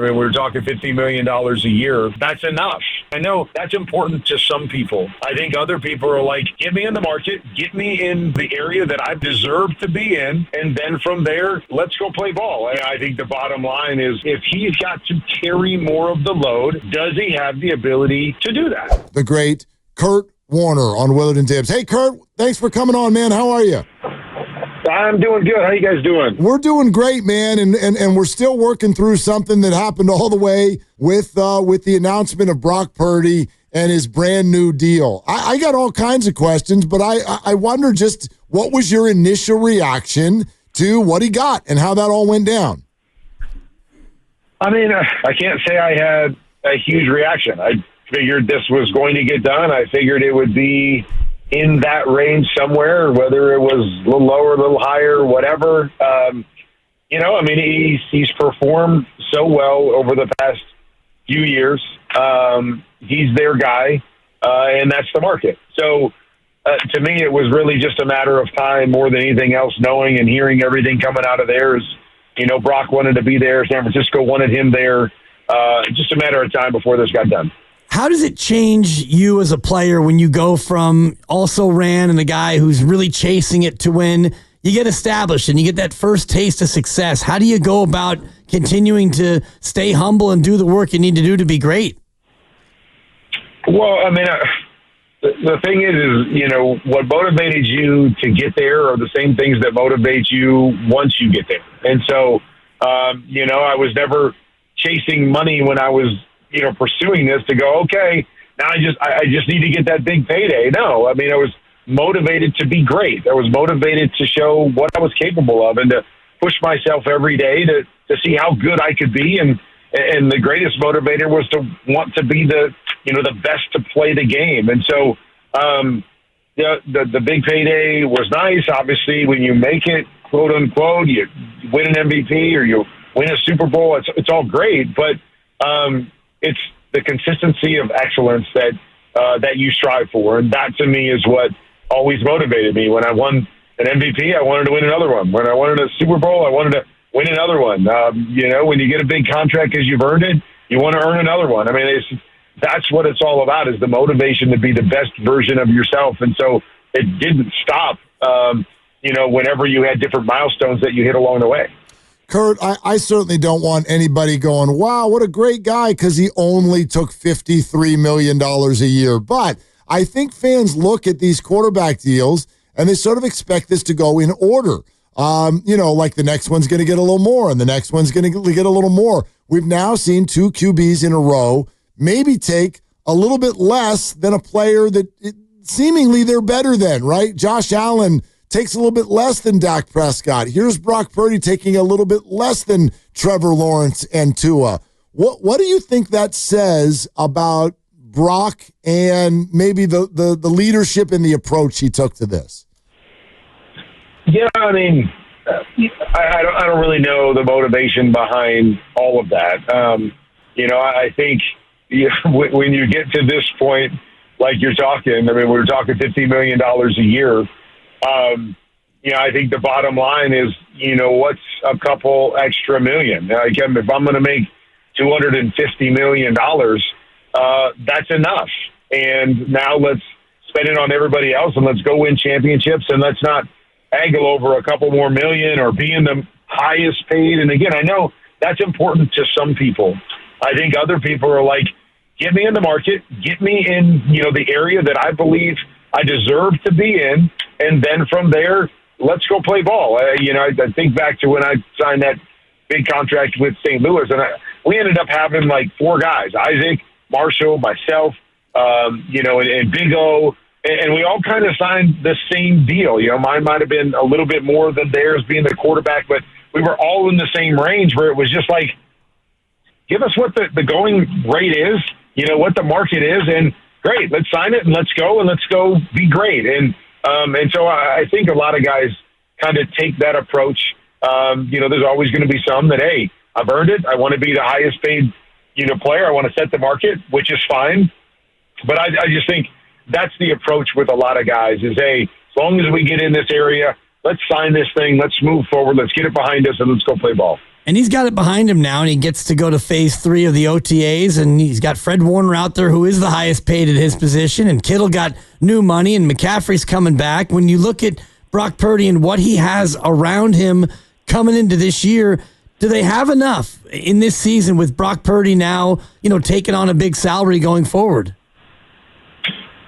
I mean, we were talking $50 million a year. That's enough. I know that's important to some people. I think other people are like, get me in the market, get me in the area that I deserve to be in, and then from there, let's go play ball. I think the bottom line is if he's got to carry more of the load, does he have the ability to do that? The great Kurt Warner on Willard and Dibs. Hey, Kurt, thanks for coming on, man. How are you? I'm doing good. How you guys doing? We're doing great, man, and we're still working through something that happened all the way with the announcement of Brock Purdy and his brand new deal. I got all kinds of questions, but I wonder just what was your initial reaction to what he got and how that all went down? I mean, I can't say I had a huge reaction. I figured this was going to get done. I figured it would be in that range somewhere, whether it was a little lower, a little higher, whatever. He's performed so well over the past few years. He's their guy, and that's the market. So to me, it was really just a matter of time more than anything else, knowing and hearing everything coming out of theirs. Brock wanted to be there. San Francisco wanted him there. Just a matter of time before this got done. How does it change you as a player when you go from also ran and a guy who's really chasing it to when you get established and you get that first taste of success? How do you go about continuing to stay humble and do the work you need to do to be great? Well, I mean, the thing is, what motivated you to get there are the same things that motivate you once you get there. And so, I was never chasing money when I was pursuing this to go, okay, now I just need to get that big payday. No, I mean, I was motivated to be great. I was motivated to show what I was capable of and to push myself every day to see how good I could be. And the greatest motivator was to want to be the best to play the game. And so, the big payday was nice. Obviously, when you make it, quote unquote, you win an MVP or you win a Super Bowl, it's all great. But, it's the consistency of excellence that you strive for. And that, to me, is what always motivated me. When I won an MVP, I wanted to win another one. When I wanted a Super Bowl, I wanted to win another one. When you get a big contract because you've earned it, you want to earn another one. I mean, that's what it's all about, is the motivation to be the best version of yourself. And so it didn't stop, whenever you had different milestones that you hit along the way. Kurt, I certainly don't want anybody going, wow, what a great guy, because he only took $53 million a year. But I think fans look at these quarterback deals and they sort of expect this to go in order. Like the next one's going to get a little more and the next one's going to get a little more. We've now seen two QBs in a row maybe take a little bit less than a player that seemingly they're better than, right? Josh Allen takes a little bit less than Dak Prescott. Here's Brock Purdy taking a little bit less than Trevor Lawrence and Tua. What do you think that says about Brock and maybe the leadership and the approach he took to this? Yeah, I mean, I don't really know the motivation behind all of that. I think when you get to this point, like you're talking, I mean, we're talking $50 million a year. I think the bottom line is, what's a couple extra million? Again, if I'm going to make $250 million, that's enough. And now let's spend it on everybody else and let's go win championships, and let's not haggle over a couple more million or be in the highest paid. And again, I know that's important to some people. I think other people are like, get me in the market, get me in, the area that I believe I deserve to be in. And then from there, let's go play ball. I think back to when I signed that big contract with St. Louis, and we ended up having like four guys: Isaac, Marshall, myself, and Big O, and we all kind of signed the same deal. Mine might have been a little bit more than theirs, being the quarterback, but we were all in the same range where it was just like, give us what the going rate is, what the market is, and great, let's sign it and let's go be great. And so I think a lot of guys kind of take that approach. There's always going to be some that, hey, I've earned it. I want to be the highest paid, player. I want to set the market, which is fine. But I just think that's the approach with a lot of guys is, hey, as long as we get in this area, let's sign this thing. Let's move forward. Let's get it behind us and let's go play ball. And he's got it behind him now, and he gets to go to phase 3 of the OTAs, and he's got Fred Warner out there, who is the highest paid at his position, and Kittle got new money, and McCaffrey's coming back. When you look at Brock Purdy and what he has around him coming into this year, do they have enough in this season with Brock Purdy now, taking on a big salary going forward?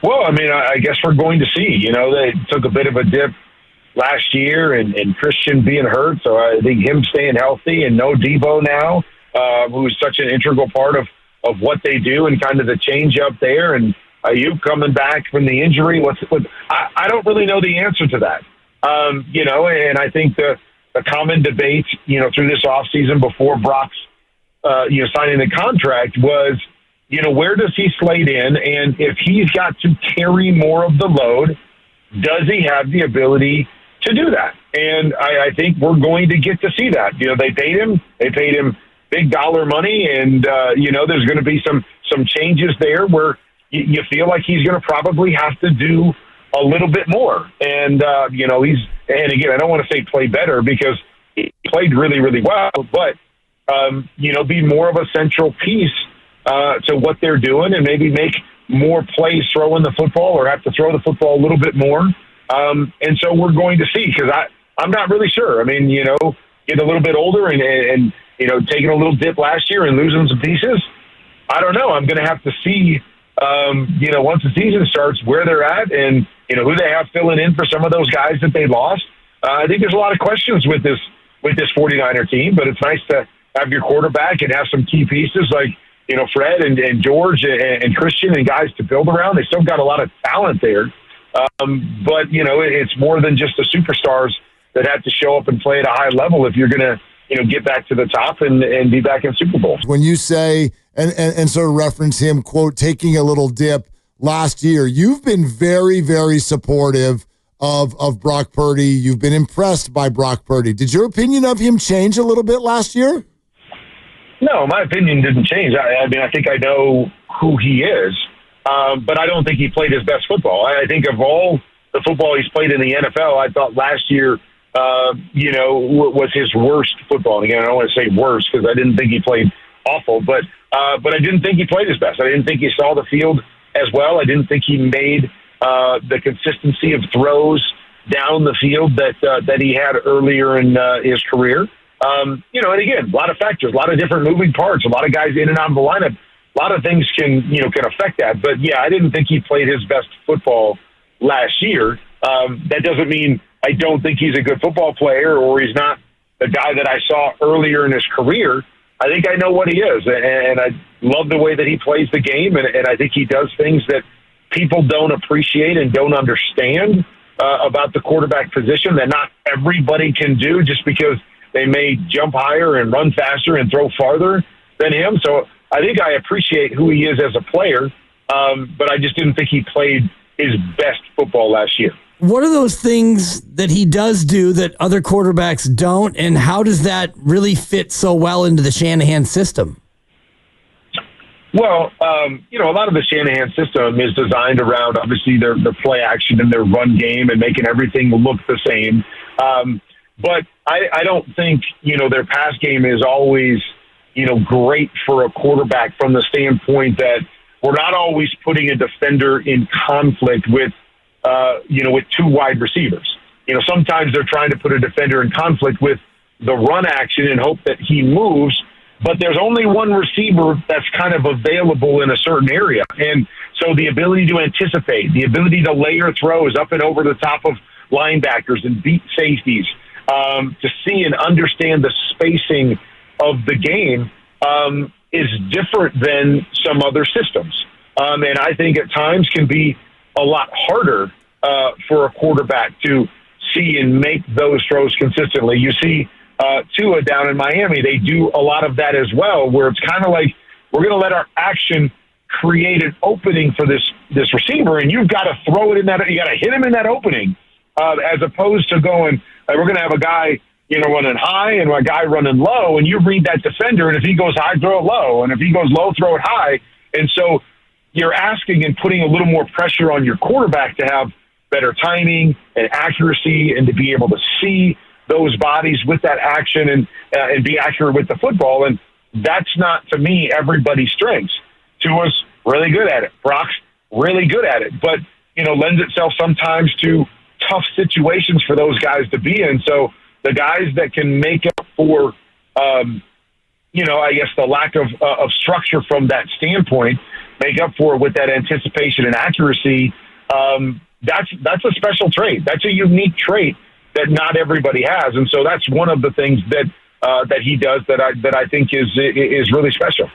Well, I mean, I guess we're going to see. They took a bit of a dip last year, and Christian being hurt, so I think him staying healthy and no Debo now, who's such an integral part of what they do and kind of the change up there, and Ayuk coming back from the injury. I don't really know the answer to that. And I think the common debate, through this offseason before Brock's, signing the contract was, where does he slate in? And if he's got to carry more of the load, does he have the ability to do that? And I think we're going to get to see that. They paid him big dollar money, and, there's going to be some changes there where you feel like he's going to probably have to do a little bit more. And, and again, I don't want to say play better because he played really, really well, but, be more of a central piece to what they're doing and maybe make more plays throwing the football or have to throw the football a little bit more. And so we're going to see, because I'm not really sure. I mean, getting a little bit older and taking a little dip last year and losing some pieces. I don't know. I'm going to have to see, once the season starts, where they're at and, who they have filling in for some of those guys that they lost. I think there's a lot of questions with this 49er team, but it's nice to have your quarterback and have some key pieces like, Fred and George and Christian and guys to build around. They still got a lot of talent there. But, it's more than just the superstars that have to show up and play at a high level if you're going to, get back to the top and be back in Super Bowl. When you say, and sort of reference him, quote, taking a little dip last year, you've been very, very supportive of Brock Purdy. You've been impressed by Brock Purdy. Did your opinion of him change a little bit last year? No, my opinion didn't change. I mean, I think I know who he is, but I don't think he played his best football. I think of all the football he's played in the NFL, I thought last year, was his worst football. And again, I don't want to say worst because I didn't think he played awful, but I didn't think he played his best. I didn't think he saw the field as well. I didn't think he made the consistency of throws down the field that he had earlier in his career. And again, a lot of factors, a lot of different moving parts, a lot of guys in and out of the lineup. A lot of things can affect that. But yeah, I didn't think he played his best football last year. That doesn't mean I don't think he's a good football player or he's not the guy that I saw earlier in his career. I think I know what he is, and I love the way that he plays the game, and I think he does things that people don't appreciate and don't understand about the quarterback position that not everybody can do just because they may jump higher and run faster and throw farther than him. So I think I appreciate who he is as a player, but I just didn't think he played his best football last year. What are those things that he does do that other quarterbacks don't, and how does that really fit so well into the Shanahan system? Well, a lot of the Shanahan system is designed around, obviously, their play action and their run game and making everything look the same. But I don't think, their pass game is always, great for a quarterback from the standpoint that we're not always putting a defender in conflict with two wide receivers. Sometimes they're trying to put a defender in conflict with the run action and hope that he moves, but there's only one receiver that's kind of available in a certain area. And so the ability to anticipate, the ability to layer throws up and over the top of linebackers and beat safeties, to see and understand the spacing of the game is different than some other systems. And I think at times can be a lot harder for a quarterback to see and make those throws consistently. You see Tua down in Miami, they do a lot of that as well, where it's kind of like we're going to let our action create an opening for this receiver, and you've got to throw it in that. You got to hit him in that opening, as opposed to going, we're going to have a guy running high and a guy running low, and you read that defender, and if he goes high, throw it low, and if he goes low, throw it high. And so you're asking and putting a little more pressure on your quarterback to have better timing and accuracy and to be able to see those bodies with that action and be accurate with the football. And that's not, to me, everybody's strengths. Tua's really good at it. Brock's really good at it. But, lends itself sometimes to tough situations for those guys to be in. So the guys that can make up for, I guess the lack of structure from that standpoint, make up for it with that anticipation and accuracy, that's a special trait. That's a unique trait that not everybody has. And so that's one of the things that he does that I think is really special.